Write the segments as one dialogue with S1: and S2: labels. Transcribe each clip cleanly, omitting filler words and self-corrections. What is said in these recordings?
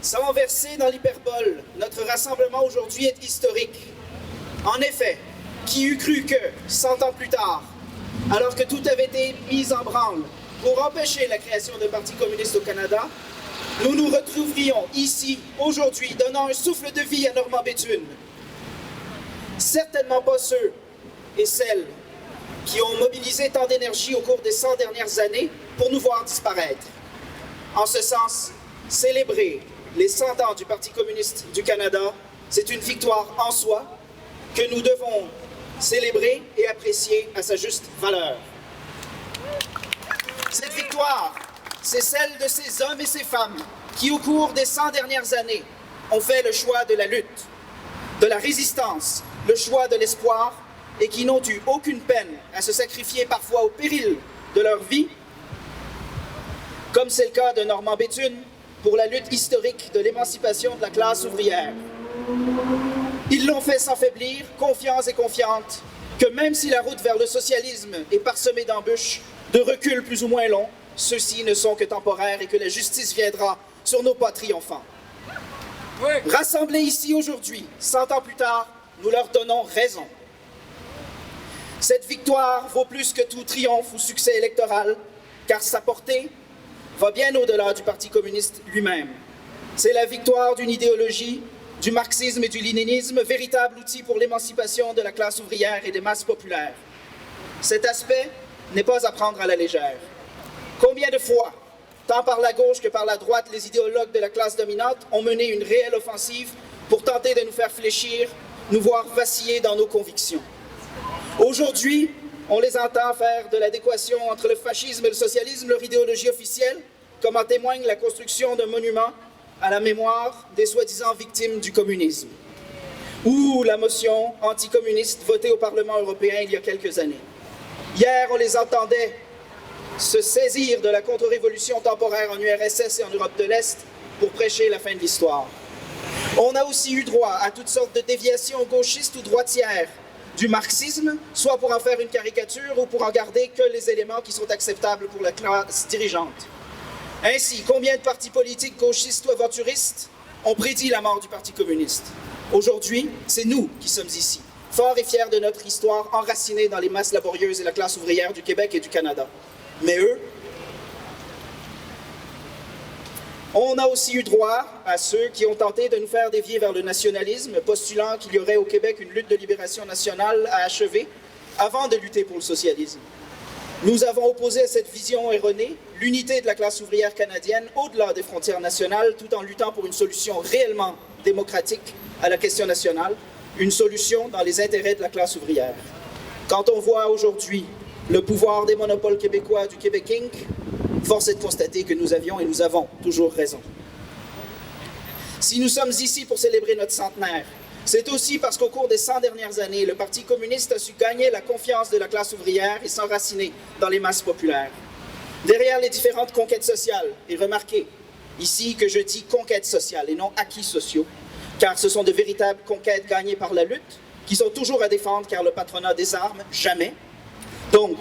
S1: Sans verser dans l'hyperbole, notre rassemblement aujourd'hui est historique. En effet, qui eût cru que, 100 ans plus tard, alors que tout avait été mis en branle pour empêcher la création d'un parti communiste au Canada, nous nous retrouverions ici, aujourd'hui, donnant un souffle de vie à Normand Béthune. Certainement pas ceux et celles qui ont mobilisé tant d'énergie au cours des 100 dernières années pour nous voir disparaître. En ce sens, célébrer les 100 ans du Parti communiste du Canada, c'est une victoire en soi que nous devons célébrer et apprécier à sa juste valeur. Cette victoire, c'est celle de ces hommes et ces femmes qui, au cours des 100 dernières années, ont fait le choix de la lutte, de la résistance, le choix de l'espoir, et qui n'ont eu aucune peine à se sacrifier parfois au péril de leur vie, comme c'est le cas de Normand Béthune pour la lutte historique de l'émancipation de la classe ouvrière. Ils l'ont fait sans faiblir, confiants et confiantes, que même si la route vers le socialisme est parsemée d'embûches, de reculs plus ou moins longs, ceux-ci ne sont que temporaires et que la justice viendra sur nos pas triomphants. Oui. Rassemblés ici aujourd'hui, 100 ans plus tard, nous leur donnons raison. Cette victoire vaut plus que tout triomphe ou succès électoral, car sa portée va bien au-delà du Parti communiste lui-même. C'est la victoire d'une idéologie, du marxisme et du léninisme, véritable outil pour l'émancipation de la classe ouvrière et des masses populaires. Cet aspect n'est pas à prendre à la légère. Combien de fois, tant par la gauche que par la droite, les idéologues de la classe dominante ont mené une réelle offensive pour tenter de nous faire fléchir, nous voir vaciller dans nos convictions. Aujourd'hui, on les entend faire de l'adéquation entre le fascisme et le socialisme leur idéologie officielle, comme en témoigne la construction d'un monument à la mémoire des soi-disant victimes du communisme, ou la motion anticommuniste votée au Parlement européen il y a quelques années. Hier, on les entendait se saisir de la contre-révolution temporaire en URSS et en Europe de l'Est pour prêcher la fin de l'histoire. On a aussi eu droit à toutes sortes de déviations gauchistes ou droitières du marxisme, soit pour en faire une caricature ou pour en garder que les éléments qui sont acceptables pour la classe dirigeante. Ainsi, combien de partis politiques gauchistes ou aventuristes ont prédit la mort du Parti communiste? Aujourd'hui, c'est nous qui sommes ici, forts et fiers de notre histoire enracinée dans les masses laborieuses et la classe ouvrière du Québec et du Canada. Mais eux, on a aussi eu droit à ceux qui ont tenté de nous faire dévier vers le nationalisme, postulant qu'il y aurait au Québec une lutte de libération nationale à achever avant de lutter pour le socialisme. Nous avons opposé à cette vision erronée l'unité de la classe ouvrière canadienne au-delà des frontières nationales, tout en luttant pour une solution réellement démocratique à la question nationale, une solution dans les intérêts de la classe ouvrière. Quand on voit aujourd'hui le pouvoir des monopoles québécois du Québec Inc., force est de constater que nous avions et nous avons toujours raison. Si nous sommes ici pour célébrer notre centenaire, c'est aussi parce qu'au cours des 100 dernières années, le Parti communiste a su gagner la confiance de la classe ouvrière et s'enraciner dans les masses populaires. Derrière les différentes conquêtes sociales, et remarquez ici que je dis conquêtes sociales et non acquis sociaux, car ce sont de véritables conquêtes gagnées par la lutte, qui sont toujours à défendre car le patronat désarme jamais. Donc,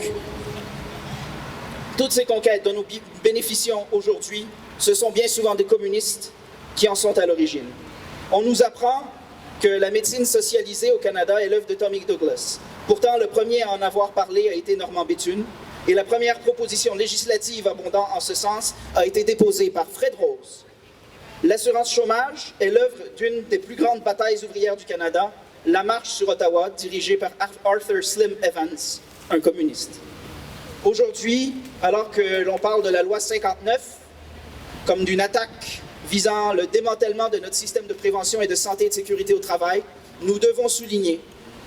S1: toutes ces conquêtes dont nous bénéficions aujourd'hui, ce sont bien souvent des communistes qui en sont à l'origine. On nous apprend que la médecine socialisée au Canada est l'œuvre de Tommy Douglas. Pourtant, le premier à en avoir parlé a été Normand Béthune, et la première proposition législative abondant en ce sens a été déposée par Fred Rose. L'assurance chômage est l'œuvre d'une des plus grandes batailles ouvrières du Canada, la marche sur Ottawa, dirigée par Arthur Slim Evans, un communiste. Aujourd'hui, alors que l'on parle de la loi 59 comme d'une attaque visant le démantèlement de notre système de prévention et de santé et de sécurité au travail, nous devons souligner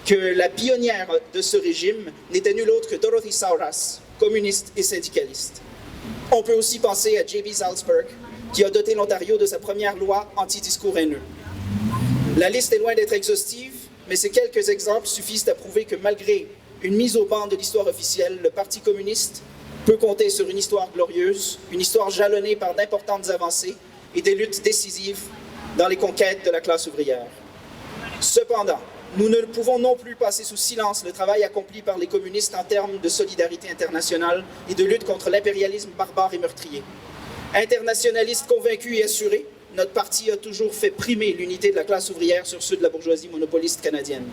S1: que la pionnière de ce régime n'était nulle autre que Dorothy Sauras, communiste et syndicaliste. On peut aussi penser à J.B. Salzberg, qui a doté l'Ontario de sa première loi anti-discours haineux. La liste est loin d'être exhaustive, mais ces quelques exemples suffisent à prouver que malgré une mise au ban de l'histoire officielle, le Parti communiste peut compter sur une histoire glorieuse, une histoire jalonnée par d'importantes avancées et des luttes décisives dans les conquêtes de la classe ouvrière. Cependant, nous ne pouvons non plus passer sous silence le travail accompli par les communistes en termes de solidarité internationale et de lutte contre l'impérialisme barbare et meurtrier. Internationalistes convaincus et assurés, notre parti a toujours fait primer l'unité de la classe ouvrière sur ceux de la bourgeoisie monopoliste canadienne.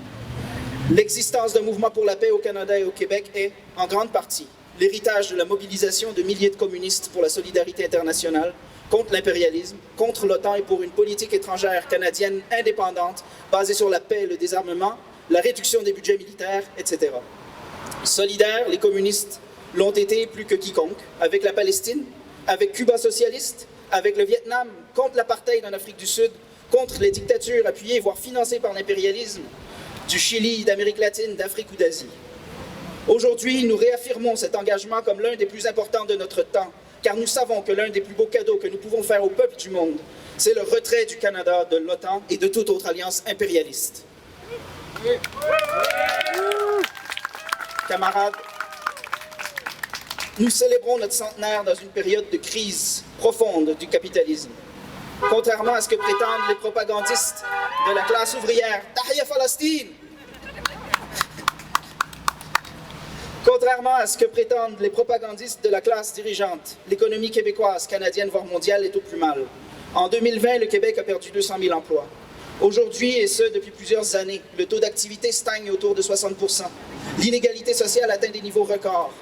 S1: L'existence d'un mouvement pour la paix au Canada et au Québec est, en grande partie, l'héritage de la mobilisation de milliers de communistes pour la solidarité internationale, contre l'impérialisme, contre l'OTAN et pour une politique étrangère canadienne indépendante basée sur la paix et le désarmement, la réduction des budgets militaires, etc. Solidaires, les communistes l'ont été plus que quiconque, avec la Palestine, avec Cuba socialiste, avec le Vietnam, contre l'apartheid en Afrique du Sud, contre les dictatures appuyées, voire financées par l'impérialisme, du Chili, d'Amérique latine, d'Afrique ou d'Asie. Aujourd'hui, nous réaffirmons cet engagement comme l'un des plus importants de notre temps, car nous savons que l'un des plus beaux cadeaux que nous pouvons faire au peuple du monde, c'est le retrait du Canada de l'OTAN et de toute autre alliance impérialiste. Camarades, nous célébrons notre centenaire dans une période de crise profonde du capitalisme. Contrairement à ce que prétendent les propagandistes de la classe ouvrière, Tahia Palestine! Contrairement à ce que prétendent les propagandistes de la classe dirigeante, l'économie québécoise, canadienne, voire mondiale est au plus mal. En 2020, le Québec a perdu 200 000 emplois. Aujourd'hui, et ce depuis plusieurs années, le taux d'activité stagne autour de 60 %. L'inégalité sociale atteint des niveaux records.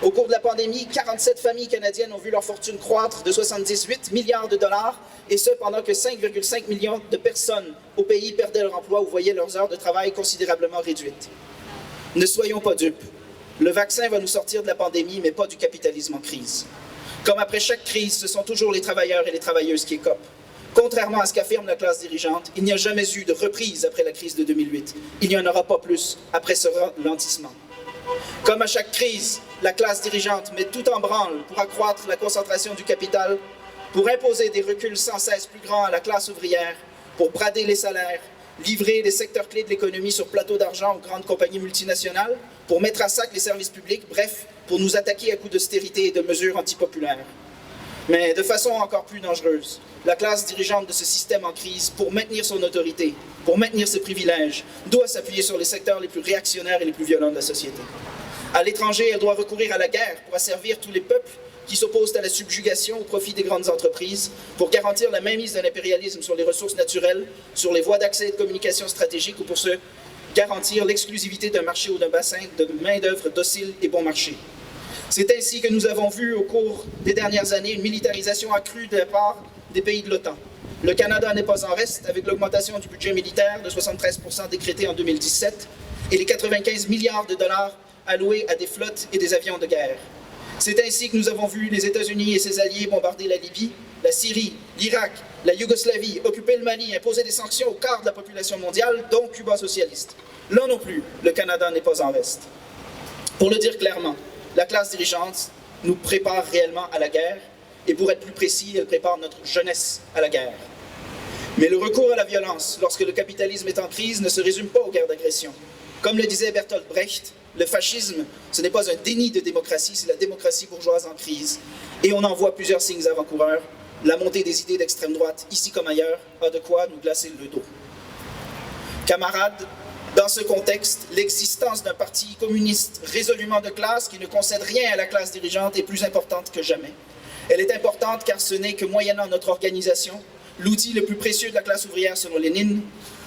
S1: Au cours de la pandémie, 47 familles canadiennes ont vu leur fortune croître de 78 milliards de dollars, et ce pendant que 5,5 millions de personnes au pays perdaient leur emploi ou voyaient leurs heures de travail considérablement réduites. Ne soyons pas dupes. Le vaccin va nous sortir de la pandémie, mais pas du capitalisme en crise. Comme après chaque crise, ce sont toujours les travailleurs et les travailleuses qui écopent. Contrairement à ce qu'affirme la classe dirigeante, il n'y a jamais eu de reprise après la crise de 2008. Il n'y en aura pas plus après ce ralentissement. Comme à chaque crise, la classe dirigeante met tout en branle pour accroître la concentration du capital, pour imposer des reculs sans cesse plus grands à la classe ouvrière, pour brader les salaires, livrer des secteurs clés de l'économie sur plateau d'argent aux grandes compagnies multinationales, pour mettre à sac les services publics, bref, pour nous attaquer à coups d'austérité et de mesures antipopulaires. Mais de façon encore plus dangereuse, la classe dirigeante de ce système en crise, pour maintenir son autorité, pour maintenir ses privilèges, doit s'appuyer sur les secteurs les plus réactionnaires et les plus violents de la société. À l'étranger, elle doit recourir à la guerre pour asservir tous les peuples qui s'opposent à la subjugation au profit des grandes entreprises, pour garantir la mainmise de l'impérialisme sur les ressources naturelles, sur les voies d'accès et de communication stratégiques ou pour se garantir l'exclusivité d'un marché ou d'un bassin de main-d'œuvre docile et bon marché. C'est ainsi que nous avons vu au cours des dernières années une militarisation accrue de la part des pays de l'OTAN. Le Canada n'est pas en reste avec l'augmentation du budget militaire de 73 % décrétée en 2017 et les 95 milliards de dollars alloués à des flottes et des avions de guerre. C'est ainsi que nous avons vu les États-Unis et ses alliés bombarder la Libye, la Syrie, l'Irak, la Yougoslavie, occuper le Mali, imposer des sanctions au quart de la population mondiale, dont Cuba socialiste. Là non plus, le Canada n'est pas en reste. Pour le dire clairement, la classe dirigeante nous prépare réellement à la guerre, et pour être plus précis, elle prépare notre jeunesse à la guerre. Mais le recours à la violence, lorsque le capitalisme est en crise, ne se résume pas aux guerres d'agression. Comme le disait Bertolt Brecht, le fascisme, ce n'est pas un déni de démocratie, c'est la démocratie bourgeoise en crise. Et on en voit plusieurs signes avant-coureurs. La montée des idées d'extrême droite, ici comme ailleurs, a de quoi nous glacer le dos. Camarades, dans ce contexte, l'existence d'un parti communiste résolument de classe qui ne concède rien à la classe dirigeante est plus importante que jamais. Elle est importante car ce n'est que moyennant notre organisation, l'outil le plus précieux de la classe ouvrière selon Lénine,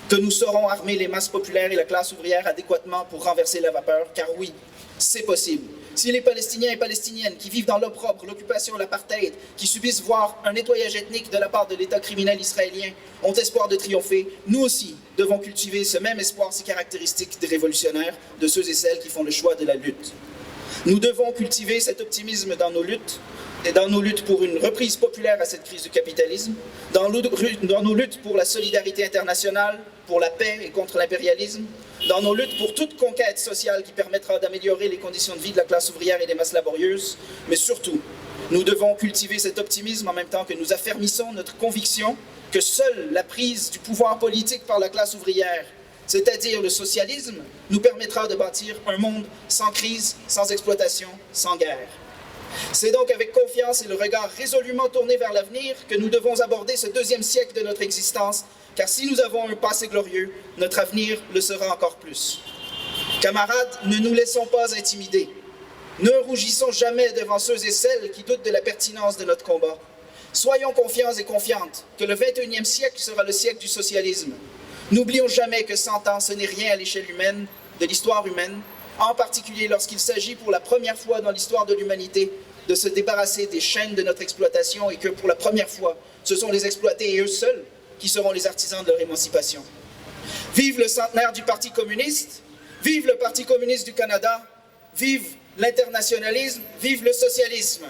S1: que nous saurons armer les masses populaires et la classe ouvrière adéquatement pour renverser la vapeur, car oui, c'est possible. Si les Palestiniens et Palestiniennes qui vivent dans l'opprobre, l'occupation, l'apartheid, qui subissent voire un nettoyage ethnique de la part de l'État criminel israélien, ont espoir de triompher, nous aussi devons cultiver ce même espoir si caractéristique des révolutionnaires, de ceux et celles qui font le choix de la lutte. Nous devons cultiver cet optimisme dans nos luttes, et dans nos luttes pour une reprise populaire à cette crise du capitalisme, dans nos luttes pour la solidarité internationale, pour la paix et contre l'impérialisme, dans nos luttes pour toute conquête sociale qui permettra d'améliorer les conditions de vie de la classe ouvrière et des masses laborieuses, mais surtout, nous devons cultiver cet optimisme en même temps que nous affermissons notre conviction que seule la prise du pouvoir politique par la classe ouvrière, c'est-à-dire le socialisme, nous permettra de bâtir un monde sans crise, sans exploitation, sans guerre. C'est donc avec confiance et le regard résolument tourné vers l'avenir que nous devons aborder ce deuxième siècle de notre existence, car si nous avons un passé glorieux, notre avenir le sera encore plus. Camarades, ne nous laissons pas intimider. Ne rougissons jamais devant ceux et celles qui doutent de la pertinence de notre combat. Soyons confiants et confiantes que le 21e siècle sera le siècle du socialisme. N'oublions jamais que 100 ans, ce n'est rien à l'échelle humaine, de l'histoire humaine, en particulier lorsqu'il s'agit pour la première fois dans l'histoire de l'humanité de se débarrasser des chaînes de notre exploitation et que pour la première fois, ce sont les exploités et eux seuls qui seront les artisans de leur émancipation. Vive le centenaire du Parti communiste, vive le Parti communiste du Canada, vive l'internationalisme, vive le socialisme.